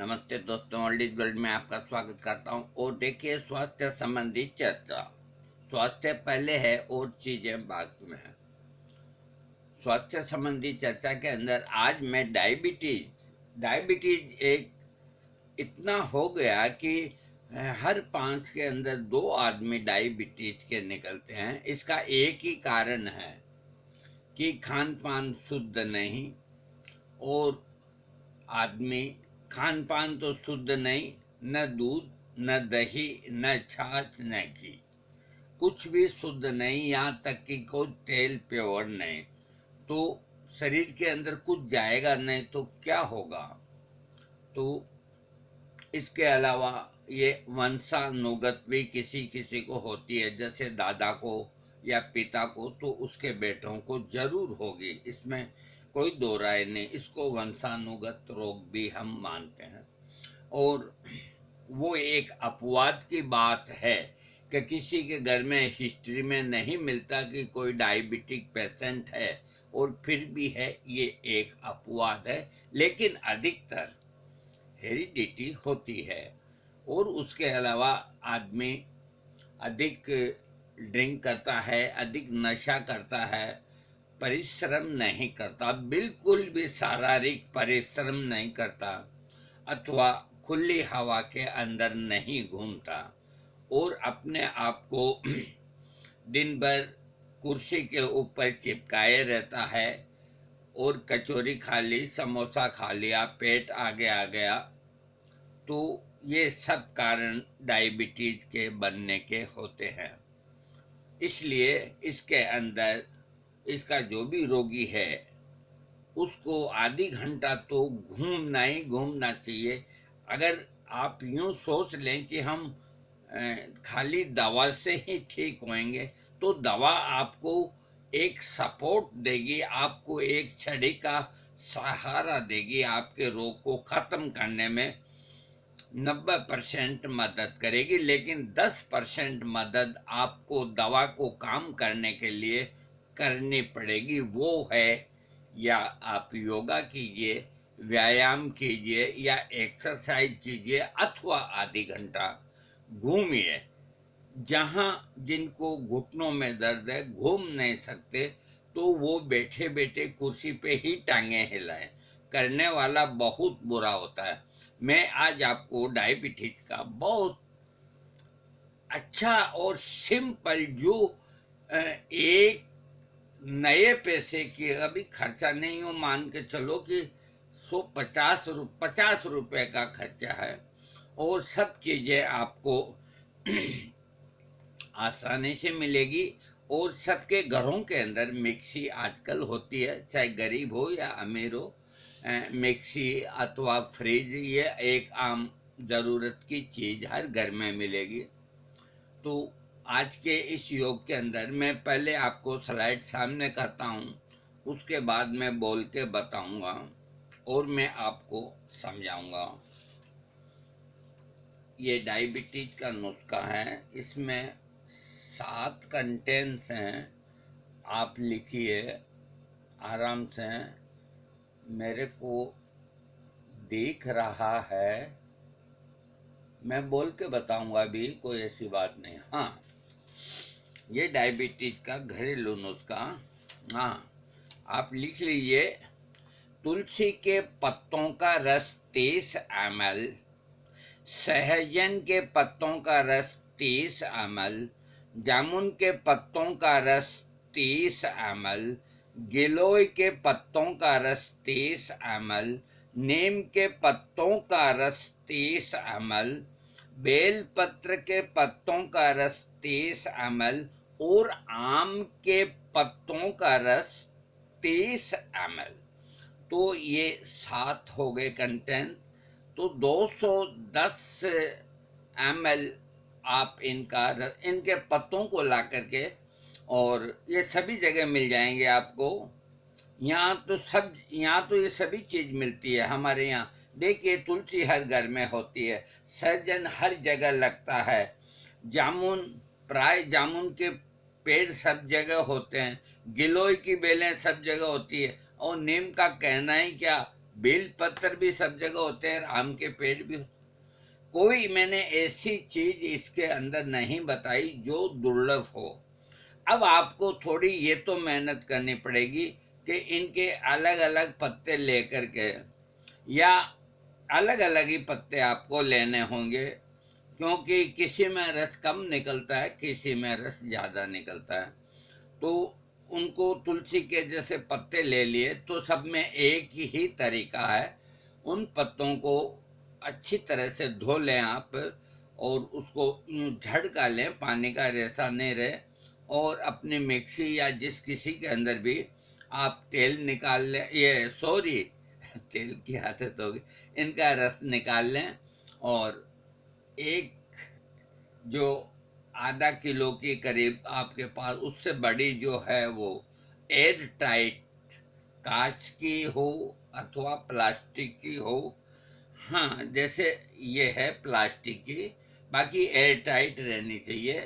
नमस्ते दोस्तों, old is gold में आपका स्वागत करता हूं। और देखिए, स्वास्थ्य संबंधी चर्चा। स्वास्थ्य पहले है और चीजें बाद में है। स्वास्थ्य संबंधी चर्चा के अंदर आज मैं डायबिटीज एक इतना हो गया कि हर 5 के अंदर 2 आदमी डायबिटीज के निकलते हैं। इसका एक ही कारण है कि खान पान शुद्ध नहीं, और आदमी खान पान तो शुद्ध नहीं, न दूध न दही न छाछ न घी, कुछ भी शुद्ध नहीं, यहाँ तक कि कोई तेल प्योर नहीं। तो शरीर के अंदर कुछ जाएगा नहीं तो क्या होगा। तो इसके अलावा ये वंशानुगत भी किसी किसी को होती है, जैसे दादा को या पिता को, तो उसके बेटों को जरूर होगी, इसमें कोई दो राय नहीं। इसको वंशानुगत रोग भी हम मानते हैं। और वो एक अपवाद की बात है कि किसी के घर में हिस्ट्री में नहीं मिलता कि कोई डायबिटिक पेशेंट है, और फिर भी है, ये एक अपवाद है। लेकिन अधिकतर हेरिडिटी होती है। और उसके अलावा आदमी अधिक ड्रिंक करता है, अधिक नशा करता है, परिश्रम नहीं करता, बिल्कुल भी शारीरिक परिश्रम नहीं करता, अथवा खुली हवा के अंदर नहीं घूमता, और अपने आप को दिन भर कुर्सी के ऊपर चिपकाए रहता है, और कचौरी खा ली, समोसा खा लिया, पेट आगे आ गया, तो ये सब कारण डायबिटीज के बनने के होते हैं। इसलिए इसके अंदर इसका जो भी रोगी है उसको आधी घंटा तो घूमना ही घूमना चाहिए। अगर आप यूं सोच लें कि हम खाली दवा से ही ठीक होएंगे, तो दवा आपको एक सपोर्ट देगी, आपको एक छड़ी का सहारा देगी, आपके रोग को खत्म करने में 90% मदद करेगी। लेकिन 10% मदद आपको दवा को काम करने के लिए करनी पड़ेगी। वो है, या आप योगा कीजिए, व्यायाम कीजिए, या एक्सरसाइज कीजिए, अथवा आधी घंटा घूमिए। जहाँ जिनको घुटनों में दर्द है, घूम नहीं सकते, तो वो बैठे बैठे कुर्सी पे ही टांगे हिलाएं। करने वाला बहुत बुरा होता है। मैं आज आपको डायबिटीज का बहुत अच्छा और सिंपल, जो एक नए पैसे की अभी खर्चा नहीं हो, मान के चलो कि 50 रुपए का खर्चा है, और सब चीजें आपको आसानी से मिलेगी। और सबके घरों के अंदर मिक्सी आजकल होती है, चाहे गरीब हो या अमीर हो, मिक्सी अथवा फ्रिज, ये एक आम ज़रूरत की चीज़ हर घर में मिलेगी। तो आज के इस योग के अंदर मैं पहले आपको स्लाइड सामने करता हूँ, उसके बाद मैं बोल के बताऊँगा और मैं आपको समझाऊँगा। ये डायबिटीज का नुस्खा है, इसमें 7 कंटेंट्स हैं। आप लिखिए आराम से, मेरे को दिख रहा है, मैं बोल के बताऊंगा भी, कोई ऐसी बात नहीं। हाँ, ये डायबिटीज का घरेलू नुस्खा। हाँ, आप लिख लीजिए। तुलसी के पत्तों का रस 30 ml, सहजन के पत्तों का रस 30 ml, जामुन के पत्तों का रस 30 ml, गिलोय के पत्तों का रस 30 ml, नीम के पत्तों का रस 30 ml, बेलपत्र के पत्तों का रस 30 ml, और आम के पत्तों का रस 30 ml। तो ये 7 हो गए कंटेंट। तो 210 ml आप इनके पत्तों को ला करके, और ये सभी जगह मिल जाएंगे आपको। यहाँ तो ये सभी चीज मिलती है हमारे यहाँ। देखिए, तुलसी हर घर में होती है, सहजन हर जगह लगता है, जामुन के पेड़ सब जगह होते हैं, गिलोय की बेलें सब जगह होती है, और नीम का कहना ही क्या, बेल पत्र भी सब जगह होते हैं, आम के पेड़ भी होते। कोई मैंने ऐसी चीज इसके अंदर नहीं बताई जो दुर्लभ हो। अब आपको थोड़ी ये तो मेहनत करनी पड़ेगी कि इनके अलग अलग पत्ते लेकर के, या अलग अलग ही पत्ते आपको लेने होंगे, क्योंकि किसी में रस कम निकलता है, किसी में रस ज़्यादा निकलता है। तो उनको तुलसी के जैसे पत्ते ले लिए तो सब में एक ही तरीका है। उन पत्तों को अच्छी तरह से धो लें आप, और उसको यूं झड़का लें, पानी का रेसा नहीं रहे, और अपनी मिक्सी या जिस किसी के अंदर भी आप तेल निकाल लें, ये सॉरी तेल की आदत होगी, इनका रस निकाल लें। और एक जो आधा किलो के करीब आपके पास, उससे बड़ी जो है वो एयर टाइट कांच की हो अथवा प्लास्टिक की हो। हाँ, जैसे ये है प्लास्टिक की, बाकी एयर टाइट रहनी चाहिए।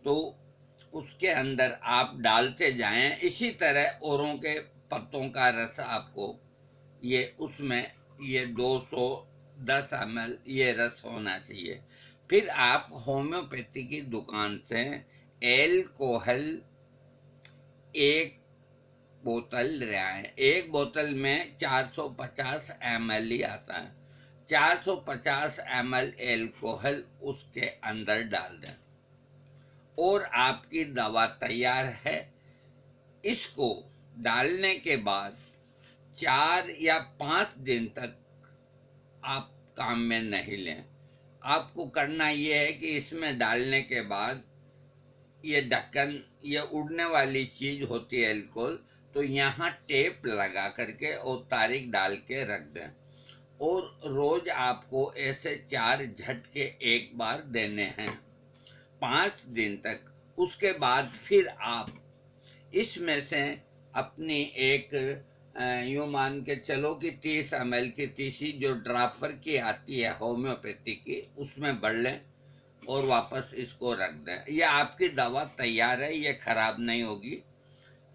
तो उसके अंदर आप डालते जाएं, इसी तरह औरों के पत्तों का रस आपको ये उसमें ये 210 ml ये रस होना चाहिए। फिर आप होम्योपैथी की दुकान से एल्कोहल एक बोतल ले आए। एक बोतल में 450 ml ही आता है। 450 ml एल्कोहल उसके अंदर डाल दें और आपकी दवा तैयार है। इसको डालने के बाद 4 या 5 दिन तक आप काम में नहीं लें। आपको करना ये है कि इसमें डालने के बाद ये ढक्कन, ये उड़ने वाली चीज होती है अल्कोहल, तो यहाँ टेप लगा करके और तारीख डाल के रख दें। और रोज आपको ऐसे 4 झटके एक बार देने हैं 5 दिन तक। उसके बाद फिर आप इसमें से अपनी एक यूँ मान के चलो कि 30 ml की तीसी जो ड्राफर की आती है होम्योपैथी की, उसमें भर लें और वापस इसको रख दें। ये आपकी दवा तैयार है, ये खराब नहीं होगी।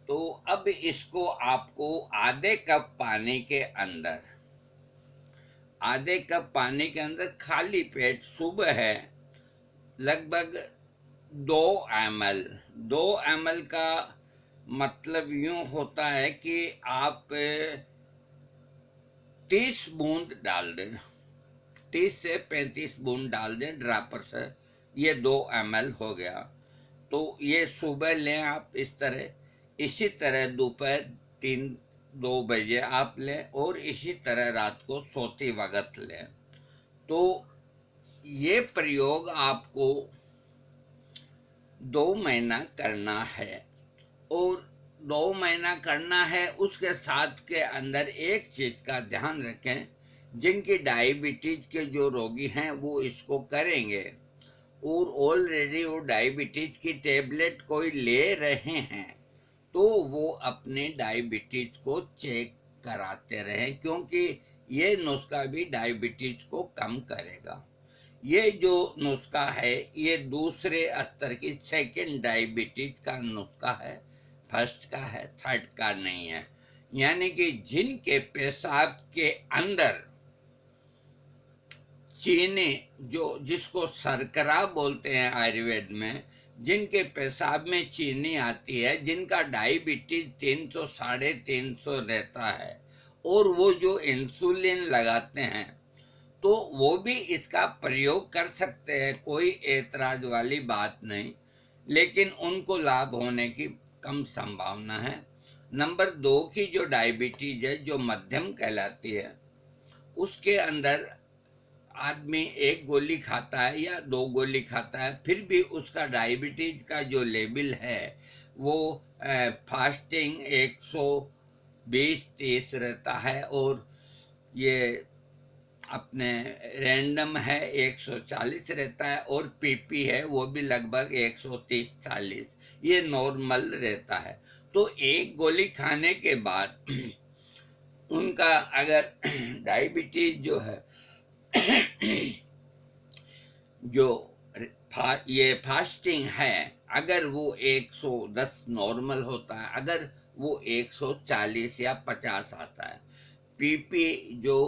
तो अब इसको आपको आधे कप पानी के अंदर खाली पेट सुबह है लगभग 2 ml। 2 ml का मतलब यूं होता है कि आप 30 बूंद डाल दें, 30 से 35 बूंद डाल दें ड्रापर से, ये 2 ml हो गया। तो ये सुबह लें आप इस तरह, इसी तरह दोपहर 2 बजे आप लें, और इसी तरह रात को सोते वक्त लें। तो ये प्रयोग आपको 2 महीना करना है, और 2 महीना करना है। उसके साथ के अंदर एक चीज का ध्यान रखें, जिनकी डायबिटीज के जो रोगी हैं वो इसको करेंगे और ऑलरेडी वो डायबिटीज की टेबलेट कोई ले रहे हैं, तो वो अपने डायबिटीज को चेक कराते रहें, क्योंकि ये नुस्खा भी डायबिटीज को कम करेगा। ये जो नुस्खा है ये दूसरे स्तर की सेकंड डायबिटीज का नुस्खा है, फर्स्ट का है, थर्ड का नहीं है। यानी कि जिनके पेशाब के अंदर चीनी, जो जिसको शर्करा बोलते हैं आयुर्वेद में, जिनके पेशाब में चीनी आती है, जिनका डायबिटीज 300 350 रहता है, और वो जो इंसुलिन लगाते हैं, तो वो भी इसका प्रयोग कर सकते हैं, कोई ऐतराज वाली बात नहीं, लेकिन उनको लाभ होने की कम संभावना है। नंबर 2 की जो डायबिटीज है, जो मध्यम कहलाती है, उसके अंदर आदमी 1 गोली खाता है या 2 गोली खाता है, फिर भी उसका डायबिटीज का जो लेवल है वो फास्टिंग 120-30 रहता है, और ये अपने रैंडम है 140 रहता है, और पीपी है वो भी लगभग 130-40, ये नॉर्मल रहता है। तो 1 गोली खाने के बाद उनका अगर डायबिटीज जो है जो ये फास्टिंग है, अगर वो 110 नॉर्मल होता है, अगर वो 140 या 50 आता है, पीपी जो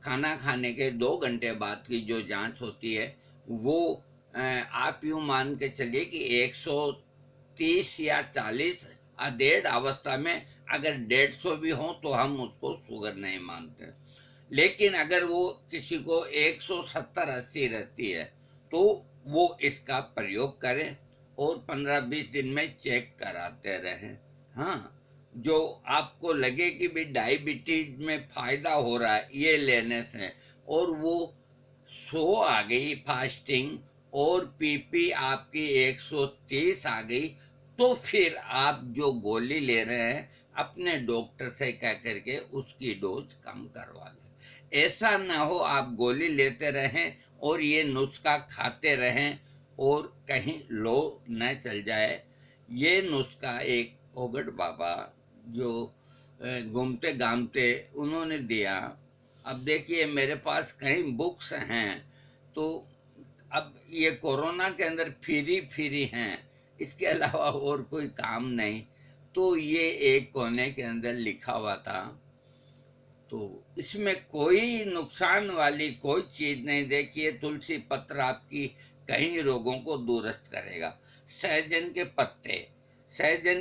खाना खाने के 2 घंटे बाद की जो जांच होती है वो आप यूँ मान के चलिए कि 130 या 40 अधेड़ अवस्था में अगर 150 भी हो तो हम उसको शुगर नहीं मानते। लेकिन अगर वो किसी को 170-80 रहती है तो वो इसका प्रयोग करें और 15-20 दिन में चेक कराते रहें। हाँ, जो आपको लगे कि भाई डायबिटीज में फायदा हो रहा है ये लेने से, और वो 100 आ गई फास्टिंग और पीपी आपकी 130 आ गई, तो फिर आप जो गोली ले रहे हैं अपने डॉक्टर से कह करके उसकी डोज कम करवा लें। ऐसा ना हो आप गोली लेते रहें और ये नुस्खा खाते रहें और कहीं लो न चल जाए। ये नुस्खा एक ओगड़ बाबा जो घूमते गामते उन्होंने दिया। अब देखिए मेरे पास कई बुक्स हैं, तो अब ये कोरोना के अंदर फ्री हैं, इसके अलावा और कोई काम नहीं, तो ये एक कोने के अंदर लिखा हुआ था। तो इसमें कोई नुकसान वाली कोई चीज नहीं। देखिए तुलसी पत्र आपकी कई रोगों को दूरस्त करेगा। सहजन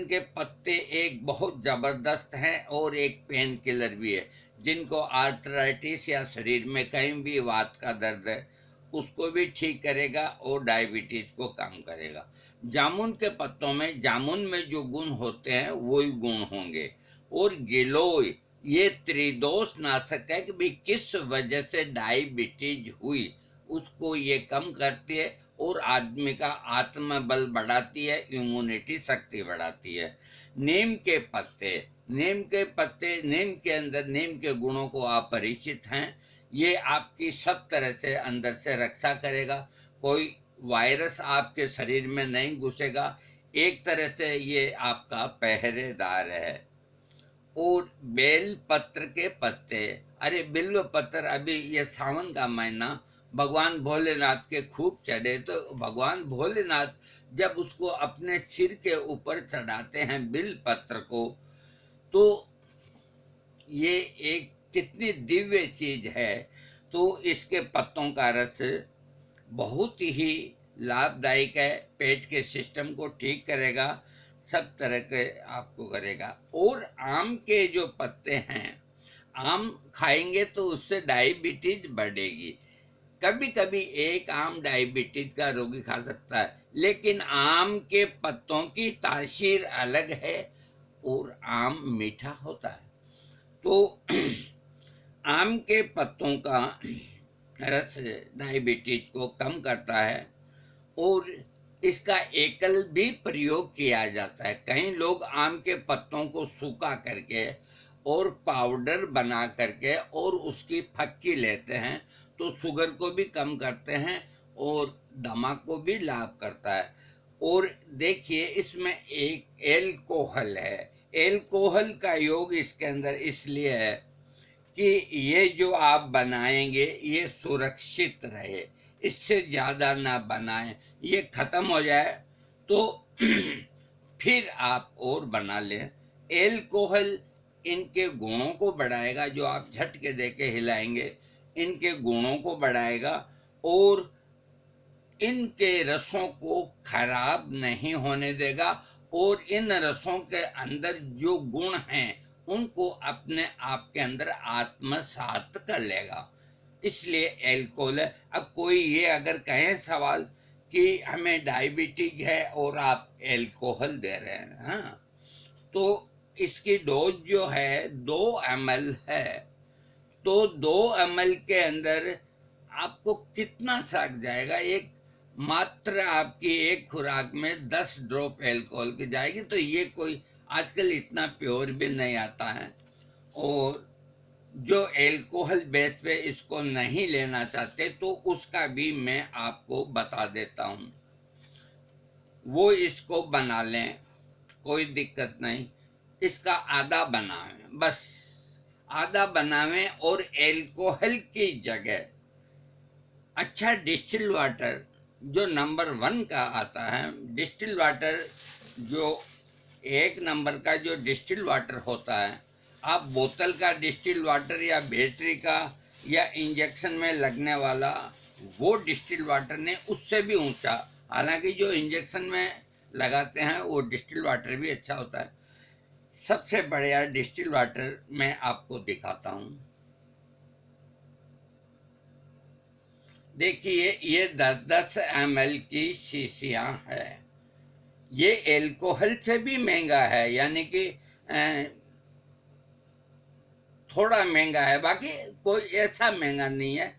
के पत्ते एक बहुत जबरदस्त हैं और एक पेन किलर भी है। जिनको आर्थराइटिस या शरीर में कहीं भी वात का दर्द है उसको भी ठीक करेगा और डायबिटीज को कम करेगा। जामुन के पत्तों में जामुन में जो गुण होते हैं वही गुण होंगे। और गिलोय ये त्रिदोष नाशक है कि भाई किस वजह से डायबिटीज हुई उसको ये कम करती है और आदमी का आत्मबल बढ़ाती है, इम्यूनिटी शक्ति बढ़ाती है। नीम के पत्ते नीम के अंदर नीम के गुणों को आप परिचित हैं। ये आपकी सब तरह से अंदर से रक्षा करेगा, कोई वायरस आपके शरीर में नहीं घुसेगा। एक तरह से ये आपका पहरेदार है। और बेल पत्र के पत्ते, अरे बिल्व पत्र, अभी ये सावन का महीना भगवान भोलेनाथ के खूब चढ़े, तो भगवान भोलेनाथ जब उसको अपने सिर के ऊपर चढ़ाते हैं बिल पत्र को, तो ये एक कितनी दिव्य चीज है। तो इसके पत्तों का रस बहुत ही लाभदायक है, पेट के सिस्टम को ठीक करेगा, सब तरह के आपको करेगा। और आम के जो पत्ते हैं, आम खाएंगे तो उससे डायबिटीज बढ़ेगी। कभी कभी एक आम डायबिटीज का रोगी खा सकता है, लेकिन आम के पत्तों की तासीर अलग है और आम मीठा होता है। तो आम के पत्तों का रस डायबिटीज को कम करता है और इसका एकल भी प्रयोग किया जाता है। कई लोग आम के पत्तों को सूखा करके और पाउडर बना करके और उसकी फक्की लेते हैं, तो शुगर को भी कम करते हैं और दमा को भी लाभ करता है। और देखिए इसमें एक एल्कोहल है। एल्कोहल का योग इसके अंदर इसलिए है कि ये जो आप बनाएंगे ये सुरक्षित रहे, इससे ज़्यादा ना बनाएं। ये ख़त्म हो जाए तो फिर आप और बना लें। एल्कोहल इनके गुणों को बढ़ाएगा, जो आप झटके दे के हिलाएंगे इनके गुणों को बढ़ाएगा और इनके रसों को खराब नहीं होने देगा और इन रसों के अंदर जो गुण हैं उनको अपने आप के अंदर आत्मसात कर लेगा। इसलिए एल्कोहल है। अब कोई ये अगर कहें सवाल कि हमें डायबिटीज है और आप एल्कोहल दे रहे हैं, हाँ, तो इसकी डोज जो है 2 ml है। तो 2 ml के अंदर आपको कितना सक जाएगा? एक मात्र आपकी एक खुराक में 10 ड्रॉप एल्कोहल की जाएगी। तो ये कोई आजकल इतना प्योर भी नहीं आता है। और जो एल्कोहल बेस पे इसको नहीं लेना चाहते तो उसका भी मैं आपको बता देता हूँ, वो इसको बना लें, कोई दिक्कत नहीं। इसका आधा बनावें, बस आधा बनावें और एल्कोहल की जगह अच्छा डिस्टिल वाटर जो नंबर 1 का आता है, डिस्टिल वाटर जो 1 नंबर का जो डिस्टिल वाटर होता है आप बोतल का डिस्टिल वाटर या बैटरी का या इंजेक्शन में लगने वाला वो डिस्टिल वाटर ने उससे भी ऊंचा, हालांकि जो इंजेक्शन में लगाते हैं वो डिस्टिल वाटर भी अच्छा होता है। सबसे बढ़िया डिस्टिल वाटर मैं आपको दिखाता हूँ। देखिए ये 10-10 ml की शीशियाँ है। ये एल्कोहल से भी महंगा है, यानी कि थोड़ा महंगा है, बाकी कोई ऐसा महंगा नहीं है।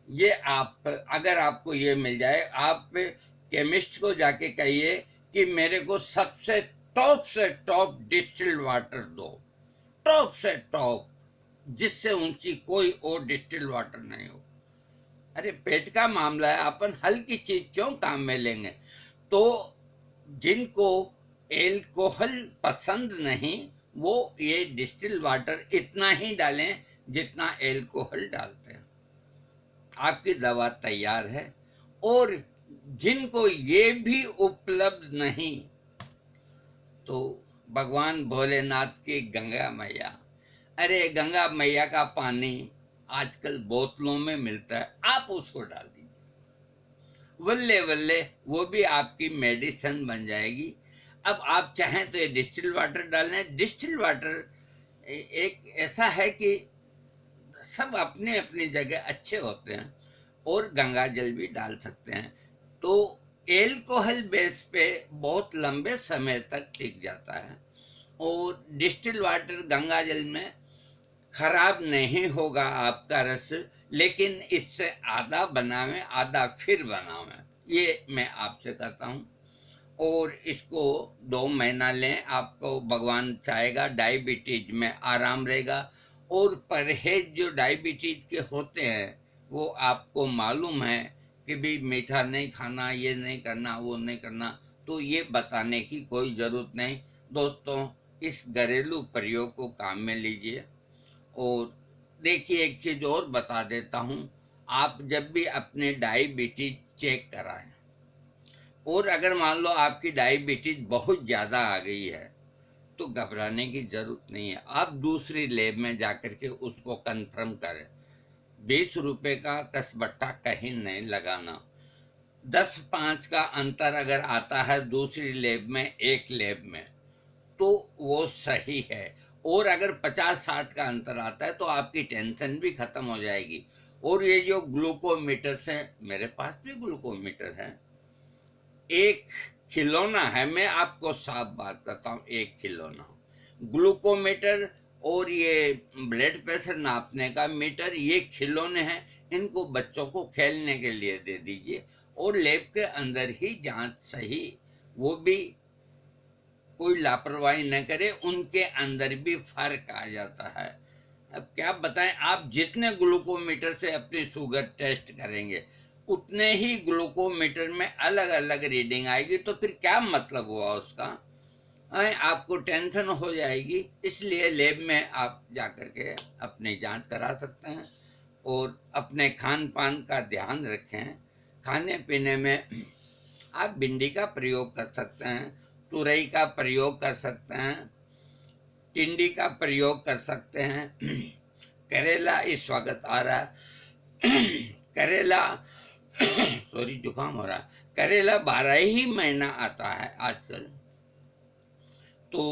ये आप अगर आपको ये मिल जाए, आप केमिस्ट को जाके कहिए कि मेरे को सबसे टॉप से टॉप डिस्टिल्ड वाटर दो, टॉप से टॉप, जिससे ऊंची कोई और डिस्टिल्ड वाटर नहीं हो। अरे पेट का मामला है, अपन हल्की चीज क्यों काम में लेंगे। तो जिनको एल्कोहल पसंद नहीं, वो ये डिस्टिल वाटर इतना ही डालें जितना एल्कोहल डालते हैं। आपकी दवा तैयार है। और जिनको ये भी उपलब्ध नहीं, तो भगवान भोलेनाथ की गंगा मैया, अरे गंगा मैया का पानी आजकल बोतलों में मिलता है, आप उसको डाल दीजिए, वल्ले वल्ले वो भी आपकी मेडिसिन बन जाएगी। अब आप चाहें तो ये डिस्टिल वाटर डालें। डिस्टिल वाटर एक ऐसा है कि सब अपने अपनी जगह अच्छे होते हैं, और गंगा जल भी डाल सकते हैं, तो एल्कोहल बेस पे बहुत लंबे समय तक टिक जाता है। और डिस्टिल वाटर गंगा जल में खराब नहीं होगा आपका रस, लेकिन इससे आधा बनावें आधा फिर बनावें, ये मैं आपसे कहता हूँ। और इसको 2 महीना लें, आपको भगवान चाहेगा डायबिटीज में आराम रहेगा। और परहेज जो डायबिटीज के होते हैं वो आपको मालूम है कि भी मीठा नहीं खाना, ये नहीं करना, वो नहीं करना, तो ये बताने की कोई ज़रूरत नहीं। दोस्तों, इस घरेलू प्रयोग को काम में लीजिए। और देखिए एक चीज़ और बता देता हूँ, आप जब भी अपने डायबिटीज चेक कराएं, और अगर मान लो आपकी डायबिटीज बहुत ज़्यादा आ गई है, तो घबराने की ज़रूरत नहीं है। आप दूसरी लैब में जाकर के उसको कंफर्म करें। 20 रुपये का कसबट्टा कहीं नहीं लगाना। 10-5 का अंतर अगर आता है दूसरी लैब में एक लैब में, तो वो सही है। और अगर 50-60 का अंतर आता है तो आपकी टेंशन भी खत्म हो जाएगी। और ये जो ग्लूकोमीटर से, मेरे पास भी ग्लूकोमीटर है, एक खिलौना है, मैं आपको साफ बात करता हूँ, एक खिलौना ग्लूकोमीटर। और ये ब्लड प्रेशर नापने का मीटर, ये खिलौने हैं, इनको बच्चों को खेलने के लिए दे दीजिए, और लैब के अंदर ही जांच सही, वो भी कोई लापरवाही न करे, उनके अंदर भी फर्क आ जाता है। अब क्या बताएं, आप जितने ग्लूकोमीटर से अपनी शुगर टेस्ट करेंगे, उतने ही ग्लूकोमीटर में अलग अलग रीडिंग आएगी, तो फिर क्या मतलब हुआ उसका। आपको टेंशन हो जाएगी। इसलिए लैब में आप जाकर के अपनी जांच करा सकते हैं। और अपने खान पान का ध्यान रखें। खाने पीने में आप भिंडी का प्रयोग कर सकते हैं, तुरई का प्रयोग कर सकते हैं, टिंडी का प्रयोग कर सकते हैं। करेला इस वक्त आ रहा है, करेला सॉरी जुकाम हो रहा है, करेला 12 ही महीना आता है आजकल। तो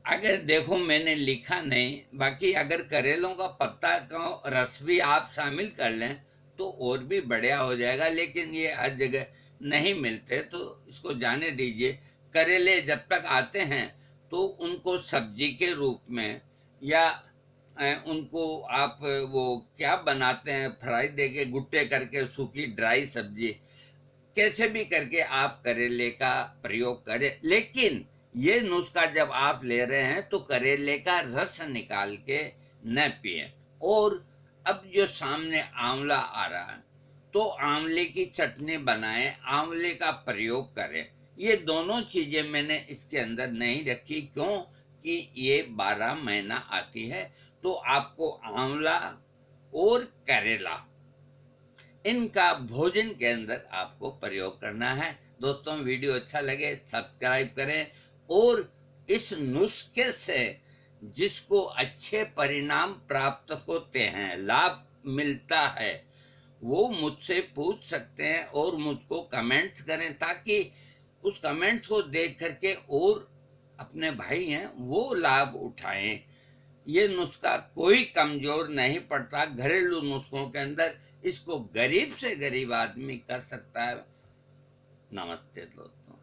अगर देखो, मैंने लिखा नहीं, बाकी अगर करेलों का पत्ता का रस भी आप शामिल कर लें तो और भी बढ़िया हो जाएगा, लेकिन ये हर जगह नहीं मिलते, तो इसको जाने दीजिए। करेले जब तक आते हैं तो उनको सब्जी के रूप में, या उनको आप वो क्या बनाते हैं, फ्राई देके गुट्टे करके, सूखी ड्राई सब्जी, कैसे भी करके आप करेले का प्रयोग करें। लेकिन ये नुस्खा जब आप ले रहे हैं तो करेले का रस निकाल के न पिए। और अब जो सामने आंवला आ रहा है, तो आंवले की चटनी बनाएं, आंवले का प्रयोग करें। ये दोनों चीजें मैंने इसके अंदर नहीं रखी, क्यों कि ये 12 महीना आती है। तो आपको आंवला और करेला, इनका भोजन के अंदर आपको प्रयोग करना है। दोस्तों, वीडियो अच्छा लगे सब्सक्राइब करें, और इस नुस्खे से जिसको अच्छे परिणाम प्राप्त होते हैं, लाभ मिलता है, वो मुझसे पूछ सकते हैं और मुझको कमेंट्स करें, ताकि उस कमेंट्स को देख करके और अपने भाई हैं वो लाभ उठाएं। ये नुस्खा कोई कमजोर नहीं पड़ता, घरेलू नुस्खों के अंदर इसको गरीब से गरीब आदमी कर सकता है। नमस्ते दोस्तों।